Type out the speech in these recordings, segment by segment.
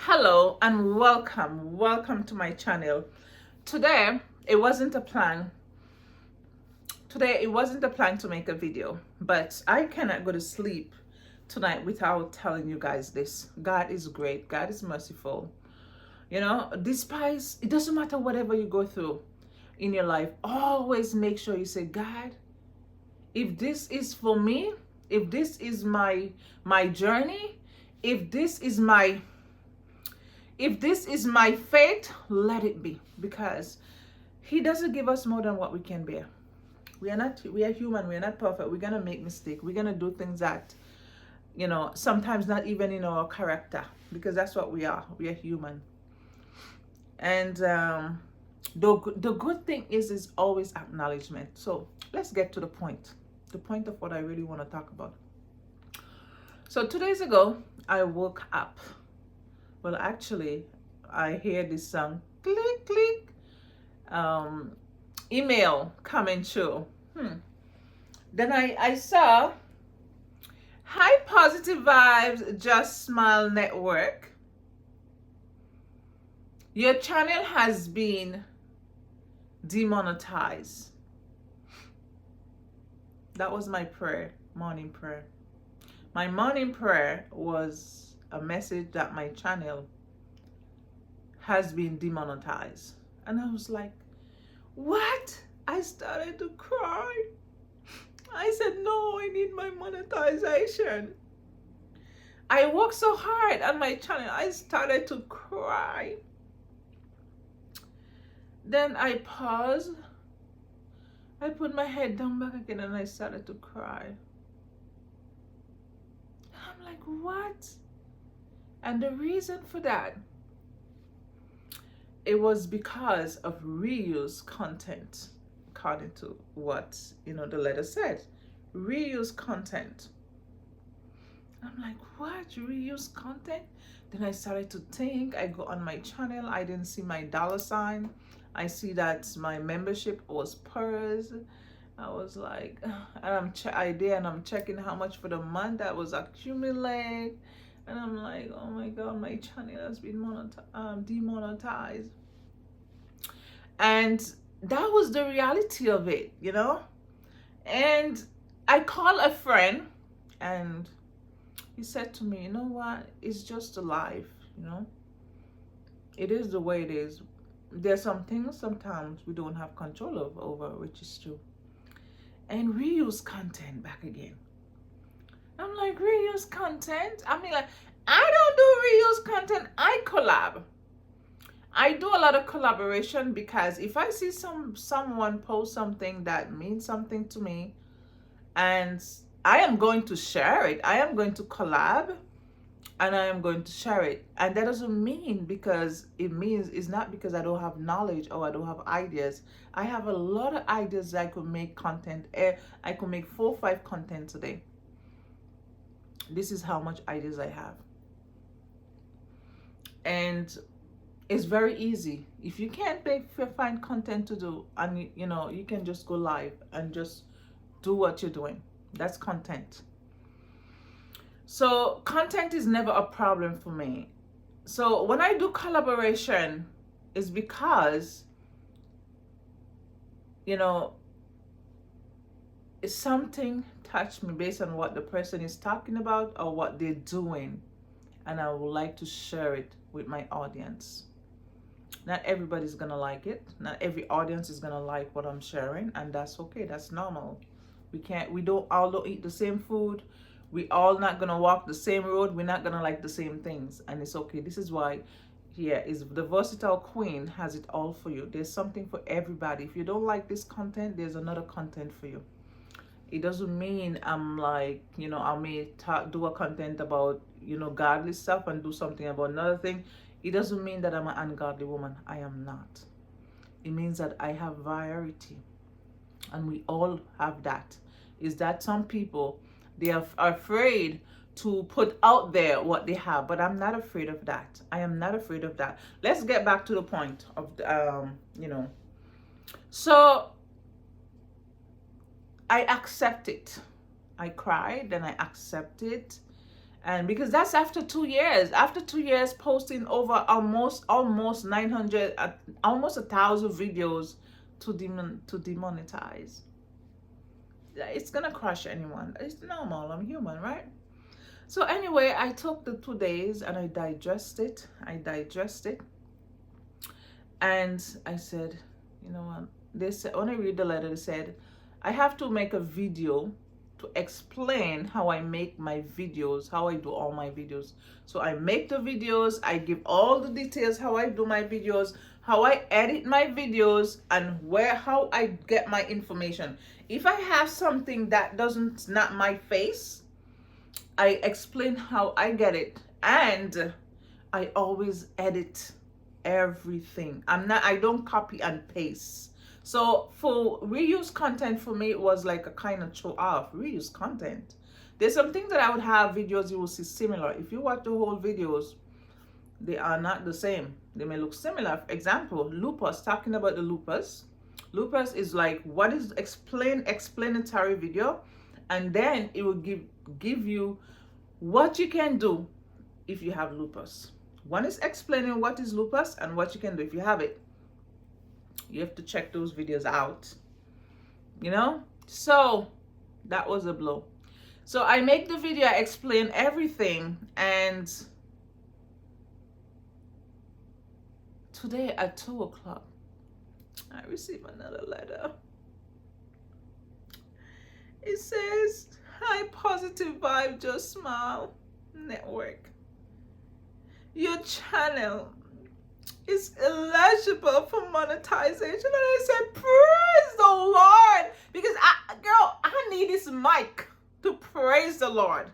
Hello and welcome to my channel. Today it wasn't a plan. Today it wasn't a plan to make a video, but I cannot go to sleep tonight without telling you guys this. God is great. God is merciful. Despite it doesn't matter whatever you go through in your life, always make sure you say, God, if this is for me, if this is my journey, if this is my fate, let it be, because he doesn't give us more than what we can bear. We are human, we are not perfect, we're gonna make mistakes, we're gonna do things that sometimes not even in our character, because that's what we are human. And the good thing is always acknowledgement. So let's get to the point of what I really want to talk about. So 2 days ago I woke up. Well, actually, I hear this song, click, click, email coming through. Then I saw, hi, Positive Vibes, Just Smile Network. Your channel has been demonetized. That was my prayer, morning prayer. My morning prayer was a message that my channel has been demonetized. And I was like, what? I started to cry. I said, no, I need my monetization. I worked so hard on my channel. I started to cry. Then I paused. I put my head down back again and I started to cry. I'm like, what? And the reason for that, it was because of reuse content, according to what the letter said. Reuse content. I'm like, what? Reuse content? Then I started to think. I go on my channel. I didn't see my $sign. I see that my membership was paused. I was like, and I'm checking how much for the month that was accumulated. And I'm like, oh my God, my channel has been demonetized. And that was the reality of it, And I called a friend and he said to me, you know what? It's just a life, It is the way it is. There's some things sometimes we don't have control over, which is true. And reuse content back again. I'm like, reuse content? I mean, like, I don't do reuse content. I collab. I do a lot of collaboration, because if I see someone post something that means something to me, and I am going to share it, I am going to collab, and I am going to share it. And that doesn't mean it's not because I don't have knowledge or I don't have ideas. I have a lot of ideas that I could make content. I could make 4 or 5 content today. This is how much ideas I have. And it's very easy. If you can't find content to do, and you can just go live and just do what you're doing. That's content. So content is never a problem for me. So when I do collaboration, it's because it's something touched me based on what the person is talking about or what they're doing, and I would like to share it with my audience. Not everybody's gonna like it. Not every audience is gonna like what I'm sharing, and that's okay. That's normal. We don't all eat the same food. We all not gonna walk the same road. We're not gonna like the same things, and it's okay. This is why is the versatile queen has it all for you. There's something for everybody. If you don't like this content, there's another content for you. It doesn't mean I'm like, I may do a content about, godly stuff and do something about another thing. It doesn't mean that I'm an ungodly woman. I am not. It means that I have variety. And we all have that. Is that some people, they are afraid to put out there what they have. But I'm not afraid of that. I am not afraid of that. Let's get back to the point of, So I accept it. I cried and I accept it. And because that's after 2 years, posting over almost 900, almost 1,000 videos to demonetize. It's gonna crush anyone. It's normal. I'm human, right? So anyway, I took the 2 days and I digested. And I said, you know what? They said, when I read the letter, they said, I have to make a video to explain how I make my videos, how I do all my videos. So I make the videos, I give all the details, how I do my videos, how I edit my videos, and how I get my information. If I have something that doesn't not my face, I explain how I get it, and I always edit everything. I don't copy and paste. So for reuse content, for me, it was like a kind of show off. Reuse content. There's some things that I would have videos you will see similar. If you watch the whole videos, they are not the same. They may look similar. For example, lupus, talking about the lupus. Lupus is like what is explanatory video, and then it will give you what you can do if you have lupus. One is explaining what is lupus and what you can do if you have it. You have to check those videos out, you know. So that was a blow. So I make the video, I explain everything, and today at 2 o'clock I receive another letter. It says, hi, Positive Vibe Just Smile Network, your channel is eligible for monetization. And I said, praise the Lord, because I need this mic to praise the Lord.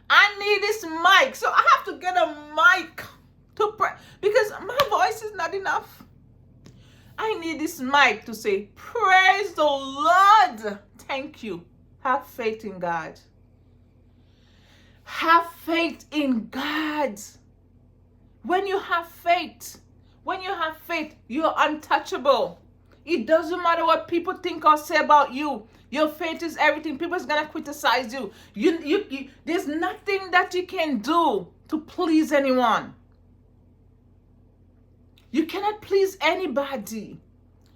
I need this mic, so I have to get a mic to pray, because my voice is not enough. I need this mic to say, praise the Lord. Thank you. Have faith in God. Have faith in God. When you have faith, you're untouchable. It doesn't matter what people think or say about you. Your faith is everything. People's gonna criticize you. There's nothing that you can do to please anyone. You cannot please anybody.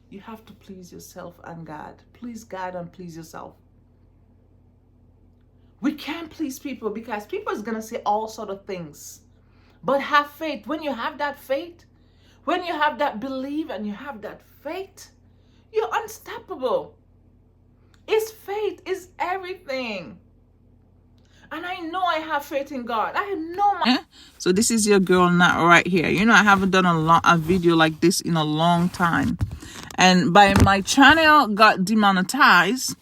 You have to please yourself and God. Please God and please yourself. We can't please people because people is gonna say all sort of things. But have faith. When you have that faith, when you have that belief and you have that faith, you're unstoppable. It's faith is everything. And I know I have faith in God. I know my... So this is your girl now right here. You know, I haven't done a video like this in a long time. And by my channel got demonetized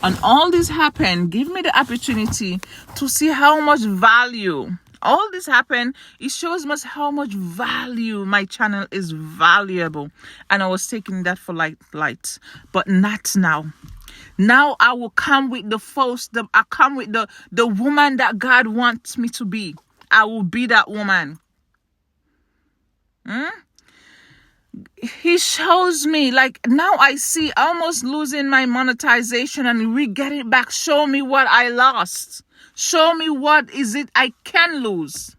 and all this happened, give me the opportunity to see how much value all this happened. It shows us how much value my channel is valuable. And I was taking that for light, but not now. Now I will come with I come with the woman that God wants me to be. I will be that woman. He shows me, like, now I see almost losing my monetization and we get it back. Show me what I lost. Show me what is it I can lose.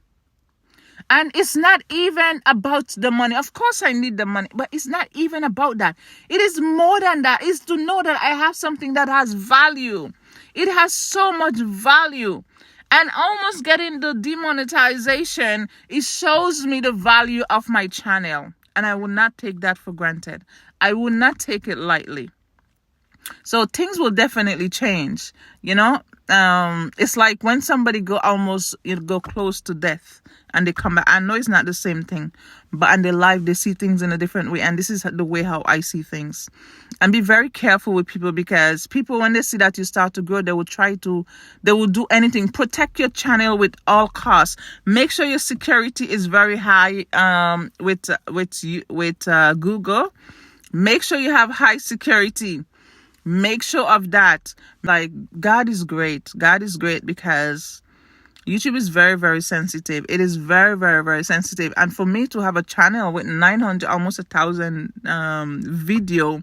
And it's not even about the money. Of course I need the money, but it's not even about that. It is more than that. It's to know that I have something that has value. It has so much value. And almost getting the demonetization, it shows me the value of my channel. And I will not take that for granted. I will not take it lightly. So things will definitely change, you know. It's like when somebody go close to death and they come back. I know it's not the same thing, but in their life they see things in a different way, and this is the way how I see things. And be very careful with people, because people, when they see that you start to grow, they will do anything. Protect your channel with all costs. Make sure your security is very high with Google. Make sure you have high security. Make sure of that. Like, God is great. God is great, because YouTube is very, very sensitive. It is very, very, very sensitive. And for me to have a channel with 900, almost 1,000 video,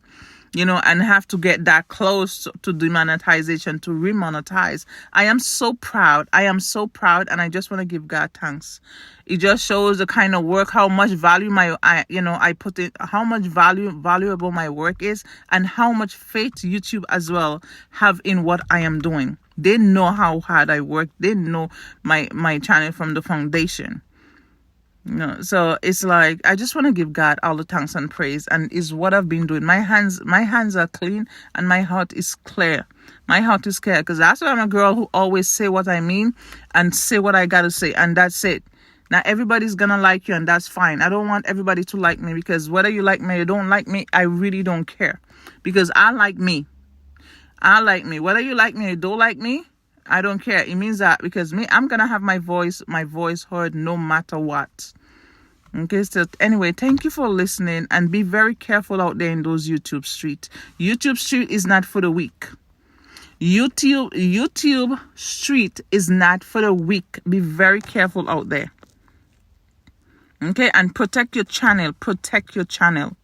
and have to get that close to demonetization to remonetize. I am so proud. I am so proud, and I just want to give God thanks. It just shows the kind of work, how much value I put in, how much valuable my work is, and how much faith YouTube as well have in what I am doing. They know how hard I work. They know my channel from the foundation. So it's like, I just want to give God all the thanks and praise, and is what I've been doing. My hands are clean, and my heart is clear. My heart is clear, because that's why I'm a girl who always say what I mean and say what I gotta say, and that's it. Now everybody's gonna like you, and that's fine. I don't want everybody to like me, because whether you like me or don't like me, I really don't care, because I like me. I like me. Whether you like me or don't like me, I don't care. It means that because I'm gonna have my voice heard no matter what. Okay, so anyway, thank you for listening, and be very careful out there in those YouTube street. YouTube street is not for the weak. YouTube street is not for the weak. Be very careful out there. Okay, and protect your channel. Protect your channel.